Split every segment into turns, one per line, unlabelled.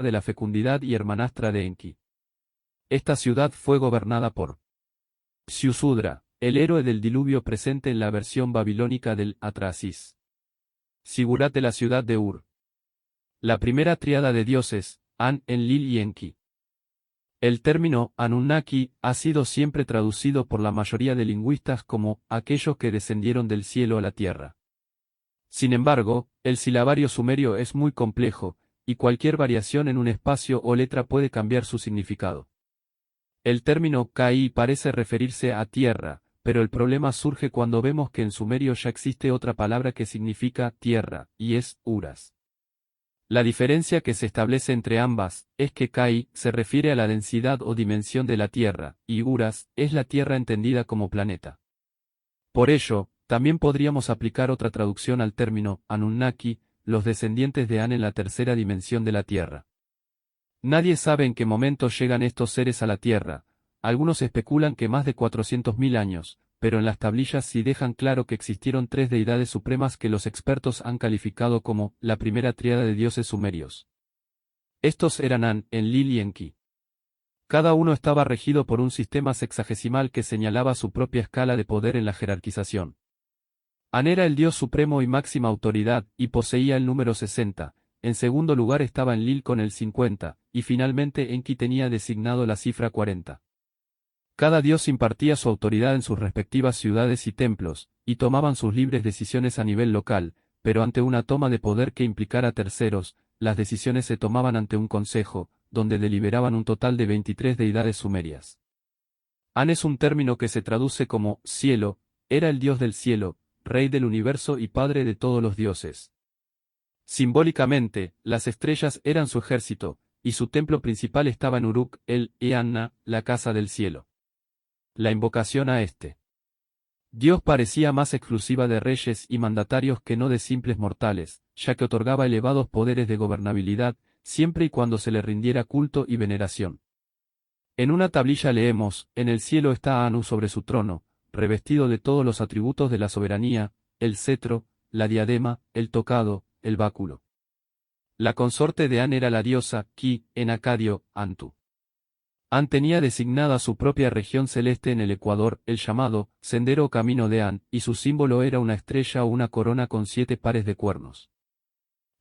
de la fecundidad y hermanastra de Enki. Esta ciudad fue gobernada por Ziusudra, el héroe del diluvio presente en la versión babilónica del Atrahasis. Sigurat de la ciudad de Ur. La primera tríada de dioses, An, Enlil y Enki. El término Anunnaki ha sido siempre traducido por la mayoría de lingüistas como aquellos que descendieron del cielo a la tierra. Sin embargo, el silabario sumerio es muy complejo, y cualquier variación en un espacio o letra puede cambiar su significado. El término Kai parece referirse a tierra, pero el problema surge cuando vemos que en sumerio ya existe otra palabra que significa tierra, y es Uras. La diferencia que se establece entre ambas es que Kai se refiere a la densidad o dimensión de la Tierra, y Uras es la Tierra entendida como planeta. Por ello, también podríamos aplicar otra traducción al término Anunnaki, los descendientes de An en la tercera dimensión de la Tierra. Nadie sabe en qué momento llegan estos seres a la Tierra. Algunos especulan que más de 400.000 años, pero en las tablillas sí dejan claro que existieron tres deidades supremas que los expertos han calificado como la primera tríada de dioses sumerios. Estos eran An, Enlil y Enki. Cada uno estaba regido por un sistema sexagesimal que señalaba su propia escala de poder en la jerarquización. An era el dios supremo y máxima autoridad, y poseía el número 60, en segundo lugar estaba Enlil con el 50, y finalmente Enki tenía designado la cifra 40. Cada dios impartía su autoridad en sus respectivas ciudades y templos, y tomaban sus libres decisiones a nivel local, pero ante una toma de poder que implicara terceros, las decisiones se tomaban ante un consejo, donde deliberaban un total de 23 deidades sumerias. An es un término que se traduce como cielo, era el dios del cielo, rey del universo y padre de todos los dioses. Simbólicamente, las estrellas eran su ejército, y su templo principal estaba en Uruk, el Eanna, la casa del cielo. La invocación a este dios parecía más exclusiva de reyes y mandatarios que no de simples mortales, ya que otorgaba elevados poderes de gobernabilidad, siempre y cuando se le rindiera culto y veneración. En una tablilla leemos, en el cielo está Anu sobre su trono, revestido de todos los atributos de la soberanía, el cetro, la diadema, el tocado, el báculo. La consorte de An era la diosa Ki, en acadio, Antu. An tenía designada su propia región celeste en el ecuador, el llamado Sendero o Camino de An, y su símbolo era una estrella o una corona con 7 pares de cuernos.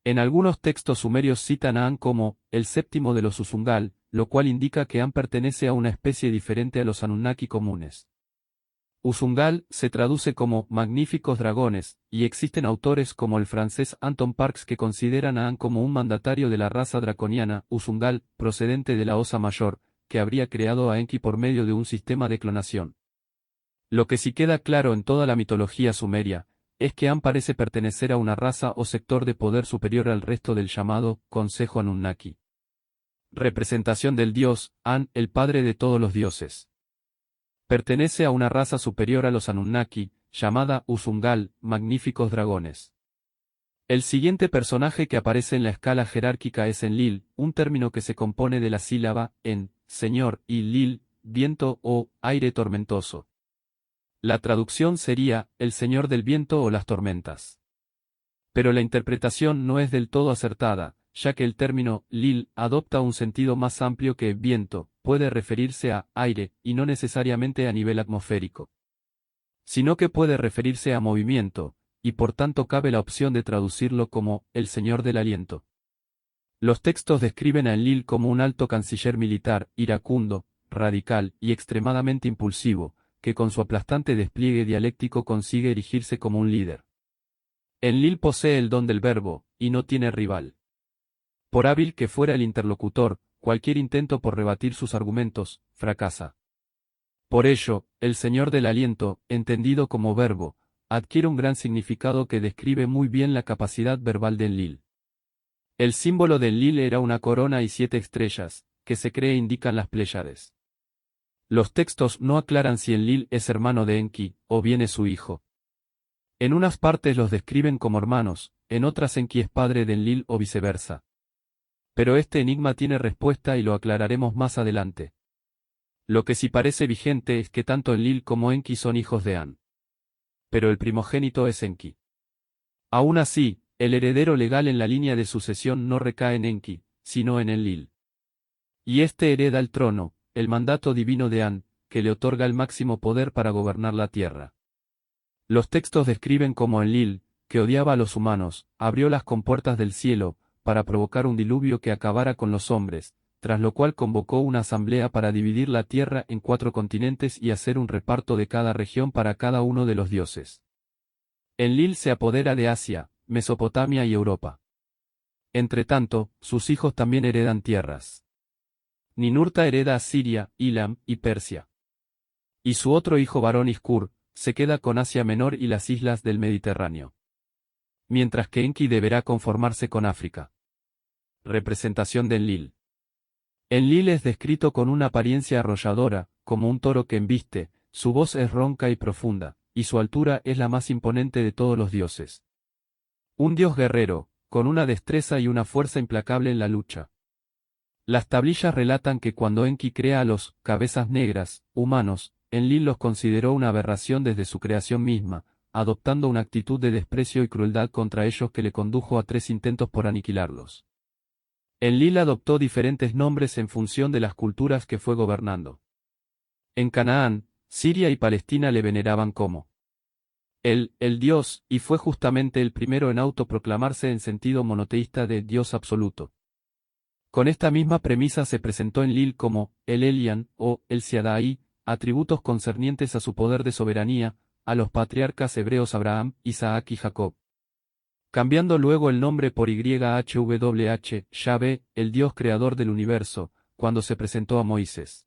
En algunos textos sumerios citan a An como el séptimo de los Usungal, lo cual indica que An pertenece a una especie diferente a los Anunnaki comunes. Usungal se traduce como magníficos dragones, y existen autores como el francés Anton Parks que consideran a An como un mandatario de la raza draconiana, Usungal, procedente de la Osa Mayor, que habría creado a Enki por medio de un sistema de clonación. Lo que sí queda claro en toda la mitología sumeria, es que An parece pertenecer a una raza o sector de poder superior al resto del llamado Consejo Anunnaki. Representación del dios, An, el padre de todos los dioses. Pertenece a una raza superior a los Anunnaki, llamada Usungal, magníficos dragones. El siguiente personaje que aparece en la escala jerárquica es Enlil, un término que se compone de la sílaba en, señor, y lil, viento o aire tormentoso. La traducción sería, el señor del viento o las tormentas. Pero la interpretación no es del todo acertada, ya que el término lil adopta un sentido más amplio que viento, puede referirse a aire, y no necesariamente a nivel atmosférico, sino que puede referirse a movimiento, y por tanto cabe la opción de traducirlo como el señor del aliento. Los textos describen a Enlil como un alto canciller militar, iracundo, radical y extremadamente impulsivo, que con su aplastante despliegue dialéctico consigue erigirse como un líder. Enlil posee el don del verbo, y no tiene rival. Por hábil que fuera el interlocutor, cualquier intento por rebatir sus argumentos, fracasa. Por ello, el señor del aliento, entendido como verbo, adquiere un gran significado que describe muy bien la capacidad verbal de Enlil. El símbolo de Enlil era una corona y 7 estrellas, que se cree indican las Pléyades. Los textos no aclaran si Enlil es hermano de Enki, o bien es su hijo. En unas partes los describen como hermanos, en otras Enki es padre de Enlil o viceversa. Pero este enigma tiene respuesta y lo aclararemos más adelante. Lo que sí parece vigente es que tanto Enlil como Enki son hijos de An. Pero el primogénito es Enki. Aún así, el heredero legal en la línea de sucesión no recae en Enki, sino en Enlil. Y este hereda el trono, el mandato divino de An, que le otorga el máximo poder para gobernar la tierra. Los textos describen cómo Enlil, que odiaba a los humanos, abrió las compuertas del cielo, para provocar un diluvio que acabara con los hombres, tras lo cual convocó una asamblea para dividir la tierra en 4 continentes y hacer un reparto de cada región para cada uno de los dioses. Enlil se apodera de Asia, Mesopotamia y Europa. Entretanto, sus hijos también heredan tierras. Ninurta hereda a Siria, Ilam y Persia. Y su otro hijo varón Iskur, se queda con Asia Menor y las islas del Mediterráneo. Mientras que Enki deberá conformarse con África. Representación de Enlil. Enlil es descrito con una apariencia arrolladora, como un toro que embiste, su voz es ronca y profunda, y su altura es la más imponente de todos los dioses. Un dios guerrero, con una destreza y una fuerza implacable en la lucha. Las tablillas relatan que cuando Enki crea a los cabezas negras, humanos, Enlil los consideró una aberración desde su creación misma, adoptando una actitud de desprecio y crueldad contra ellos que le condujo a 3 intentos por aniquilarlos. Enlil adoptó diferentes nombres en función de las culturas que fue gobernando. En Canaán, Siria y Palestina le veneraban como el Dios, y fue justamente el primero en autoproclamarse en sentido monoteísta de Dios absoluto. Con esta misma premisa se presentó Enlil como el Elian o el Shaddai, atributos concernientes a su poder de soberanía, a los patriarcas hebreos Abraham, Isaac y Jacob. Cambiando luego el nombre por YHWH, Yahvé, el Dios creador del universo, cuando se presentó a Moisés.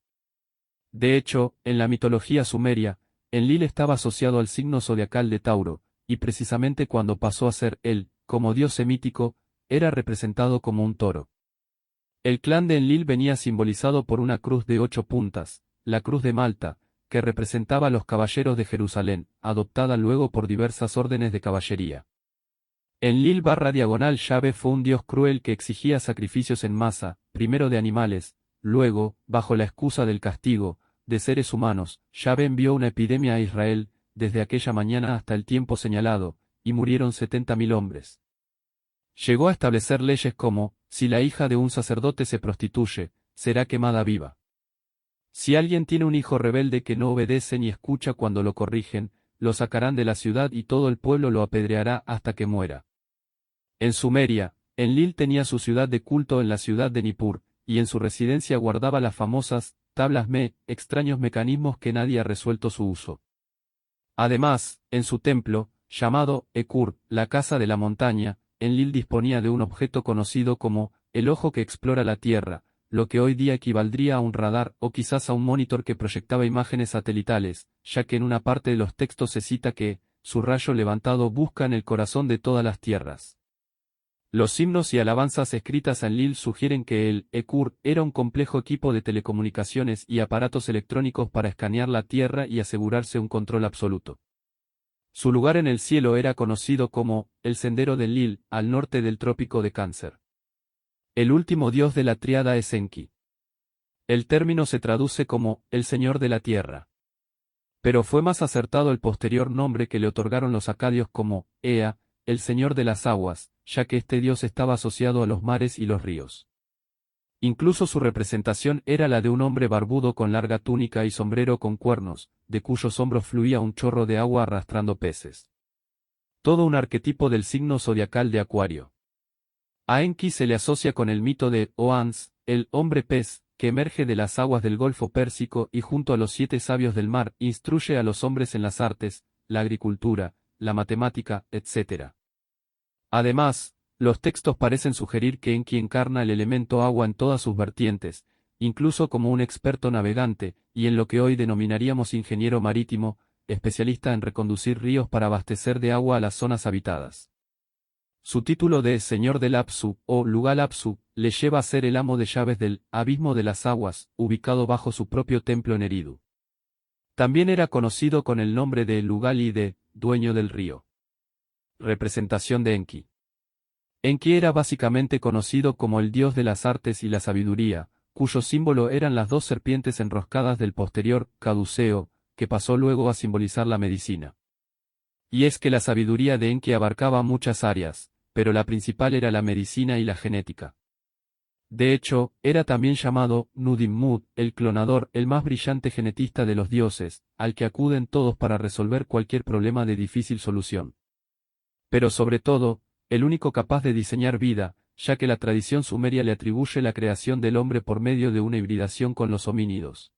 De hecho, en la mitología sumeria, Enlil estaba asociado al signo zodiacal de Tauro, y precisamente cuando pasó a ser él, como dios semítico, era representado como un toro. El clan de Enlil venía simbolizado por una cruz de 8 puntas, la cruz de Malta, que representaba a los caballeros de Jerusalén, adoptada luego por diversas órdenes de caballería. Enlil /diagonal Yahvé fue un dios cruel que exigía sacrificios en masa, primero de animales, luego, bajo la excusa del castigo, de seres humanos. Yahvé envió una epidemia a Israel, desde aquella mañana hasta el tiempo señalado, y murieron 70.000 hombres. Llegó a establecer leyes como, si la hija de un sacerdote se prostituye, será quemada viva. Si alguien tiene un hijo rebelde que no obedece ni escucha cuando lo corrigen, lo sacarán de la ciudad y todo el pueblo lo apedreará hasta que muera. En Sumeria, Enlil tenía su ciudad de culto en la ciudad de Nippur, y en su residencia guardaba las famosas tablas extraños mecanismos que nadie ha resuelto su uso. Además, en su templo, llamado Ekur, la casa de la montaña, Enlil disponía de un objeto conocido como el ojo que explora la Tierra, lo que hoy día equivaldría a un radar o quizás a un monitor que proyectaba imágenes satelitales, ya que en una parte de los textos se cita que, su rayo levantado busca en el corazón de todas las tierras. Los himnos y alabanzas escritas a Enlil sugieren que el Ekur era un complejo equipo de telecomunicaciones y aparatos electrónicos para escanear la Tierra y asegurarse un control absoluto. Su lugar en el cielo era conocido como el Sendero de Enlil, al norte del Trópico de Cáncer. El último dios de la tríada es Enki. El término se traduce como el Señor de la Tierra. Pero fue más acertado el posterior nombre que le otorgaron los acadios como Ea, el Señor de las Aguas, ya que este dios estaba asociado a los mares y los ríos. Incluso su representación era la de un hombre barbudo con larga túnica y sombrero con cuernos, de cuyos hombros fluía un chorro de agua arrastrando peces. Todo un arquetipo del signo zodiacal de Acuario. A Enki se le asocia con el mito de Oans, el hombre pez, que emerge de las aguas del Golfo Pérsico y junto a los 7 sabios del mar instruye a los hombres en las artes, la agricultura, la matemática, etc. Además, los textos parecen sugerir que Enki encarna el elemento agua en todas sus vertientes, incluso como un experto navegante, y en lo que hoy denominaríamos ingeniero marítimo, especialista en reconducir ríos para abastecer de agua a las zonas habitadas. Su título de Señor del Apsu, o Lugal Apsu, le lleva a ser el amo de llaves del Abismo de las Aguas, ubicado bajo su propio templo en Eridu. También era conocido con el nombre de Lugal y de Dueño del Río. Representación de Enki. Enki era básicamente conocido como el dios de las artes y la sabiduría, cuyo símbolo eran las 2 serpientes enroscadas del posterior caduceo, que pasó luego a simbolizar la medicina. Y es que la sabiduría de Enki abarcaba muchas áreas, pero la principal era la medicina y la genética. De hecho, era también llamado Nudimmud, el clonador, el más brillante genetista de los dioses, al que acuden todos para resolver cualquier problema de difícil solución. Pero sobre todo, el único capaz de diseñar vida, ya que la tradición sumeria le atribuye la creación del hombre por medio de una hibridación con los homínidos.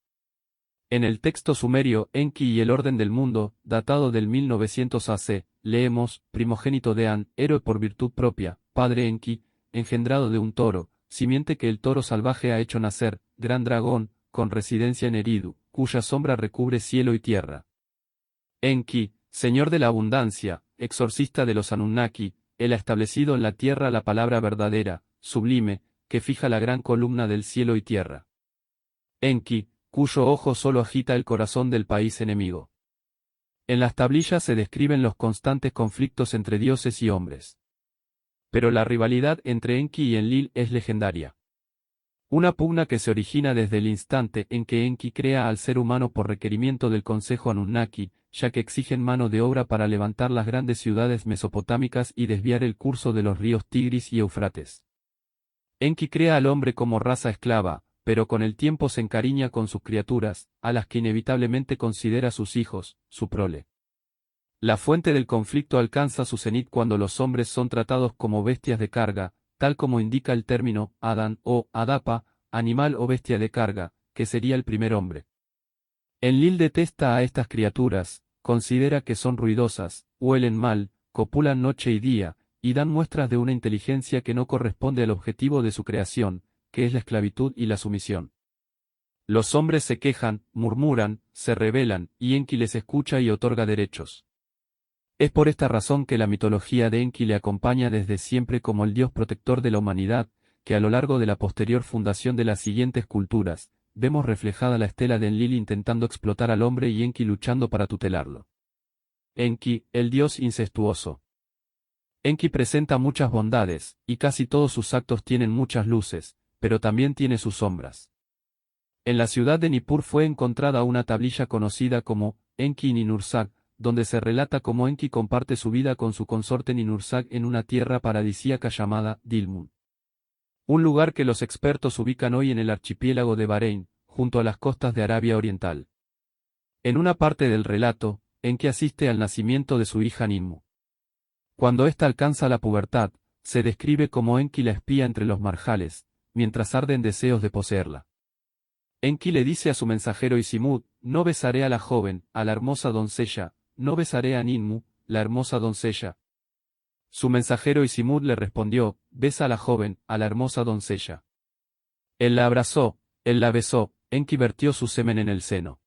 En el texto sumerio Enki y el orden del mundo, datado del 1900 AC, leemos, primogénito de An, héroe por virtud propia, padre Enki, engendrado de un toro, simiente que el toro salvaje ha hecho nacer, gran dragón, con residencia en Eridu, cuya sombra recubre cielo y tierra. Enki, señor de la abundancia, exorcista de los Anunnaki, él ha establecido en la tierra la palabra verdadera, sublime, que fija la gran columna del cielo y tierra. Enki, cuyo ojo solo agita el corazón del país enemigo. En las tablillas se describen los constantes conflictos entre dioses y hombres. Pero la rivalidad entre Enki y Enlil es legendaria. Una pugna que se origina desde el instante en que Enki crea al ser humano por requerimiento del Consejo Anunnaki, ya que exigen mano de obra para levantar las grandes ciudades mesopotámicas y desviar el curso de los ríos Tigris y Eufrates. Enki crea al hombre como raza esclava, pero con el tiempo se encariña con sus criaturas, a las que inevitablemente considera sus hijos, su prole. La fuente del conflicto alcanza su cenit cuando los hombres son tratados como bestias de carga, tal como indica el término Adán o Adapa, animal o bestia de carga, que sería el primer hombre. Enlil detesta a estas criaturas, considera que son ruidosas, huelen mal, copulan noche y día, y dan muestras de una inteligencia que no corresponde al objetivo de su creación, que es la esclavitud y la sumisión. Los hombres se quejan, murmuran, se rebelan, y Enki les escucha y otorga derechos. Es por esta razón que la mitología de Enki le acompaña desde siempre como el dios protector de la humanidad, que a lo largo de la posterior fundación de las siguientes culturas, vemos reflejada la estela de Enlil intentando explotar al hombre y Enki luchando para tutelarlo. Enki, el dios incestuoso. Enki presenta muchas bondades, y casi todos sus actos tienen muchas luces, pero también tiene sus sombras. En la ciudad de Nippur fue encontrada una tablilla conocida como Enki Ninursak, donde se relata cómo Enki comparte su vida con su consorte Ninursak en una tierra paradisíaca llamada Dilmun. Un lugar que los expertos ubican hoy en el archipiélago de Bahrein, junto a las costas de Arabia Oriental. En una parte del relato, Enki asiste al nacimiento de su hija Ninmu. Cuando ésta alcanza la pubertad, se describe como Enki la espía entre los marjales, mientras arden deseos de poseerla. Enki le dice a su mensajero Isimud, no besaré a la joven, a la hermosa doncella, no besaré a Ninmu, la hermosa doncella. Su mensajero Isimud le respondió, besa a la joven, a la hermosa doncella. Él la abrazó, él la besó, Enki vertió su semen en el seno.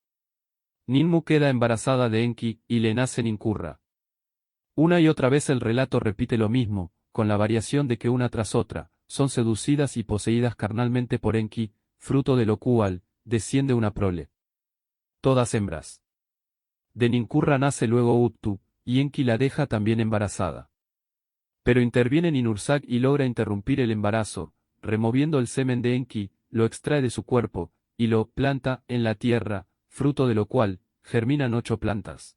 Ninmu queda embarazada de Enki, y le nace Ninkurra. Una y otra vez el relato repite lo mismo, con la variación de que una tras otra, son seducidas y poseídas carnalmente por Enki, fruto de lo cual, desciende una prole. Todas hembras. De Ninkurra nace luego Uttu, y Enki la deja también embarazada. Pero interviene Ninursak y logra interrumpir el embarazo, removiendo el semen de Enki, lo extrae de su cuerpo, y lo planta en la tierra, fruto de lo cual, germinan 8 plantas.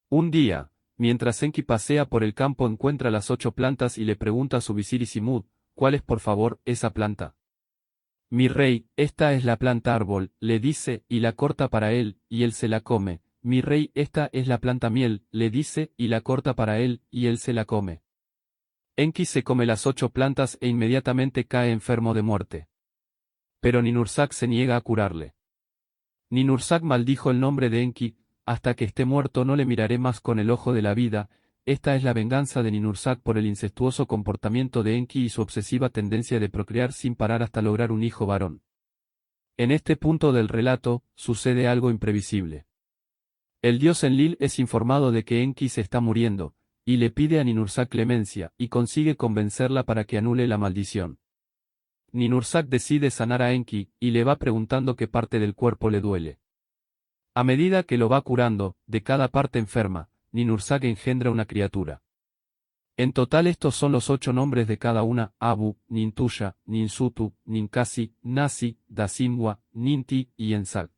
Un día, mientras Enki pasea por el campo encuentra las 8 plantas y le pregunta a su visir Isimud, ¿cuál es por favor esa planta? Mi rey, esta es la planta árbol, le dice, y la corta para él, y él se la come. Mi rey, esta es la planta miel, le dice, y la corta para él, y él se la come. Enki se come las 8 plantas e inmediatamente cae enfermo de muerte. Pero Ninursak se niega a curarle. Ninursak maldijo el nombre de Enki, hasta que esté muerto no le miraré más con el ojo de la vida. Esta es la venganza de Ninursak por el incestuoso comportamiento de Enki y su obsesiva tendencia de procrear sin parar hasta lograr un hijo varón. En este punto del relato, sucede algo imprevisible. El dios Enlil es informado de que Enki se está muriendo, y le pide a Ninursak clemencia, y consigue convencerla para que anule la maldición. Ninursak decide sanar a Enki, y le va preguntando qué parte del cuerpo le duele. A medida que lo va curando, de cada parte enferma, Ninursak engendra una criatura. En total estos son los 8 nombres de cada una: Abu, Nintusha, Ninsutu, Ninkasi, Nasi, Dasimwa, Ninti y Ensak.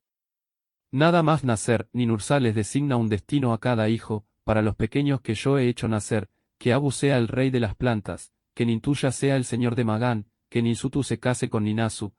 Nada más nacer, Ninursak les designa un destino a cada hijo, para los pequeños que yo he hecho nacer, que Abu sea el rey de las plantas, que Nintusha sea el señor de Magán, que Ninsutu se case con Ninasu,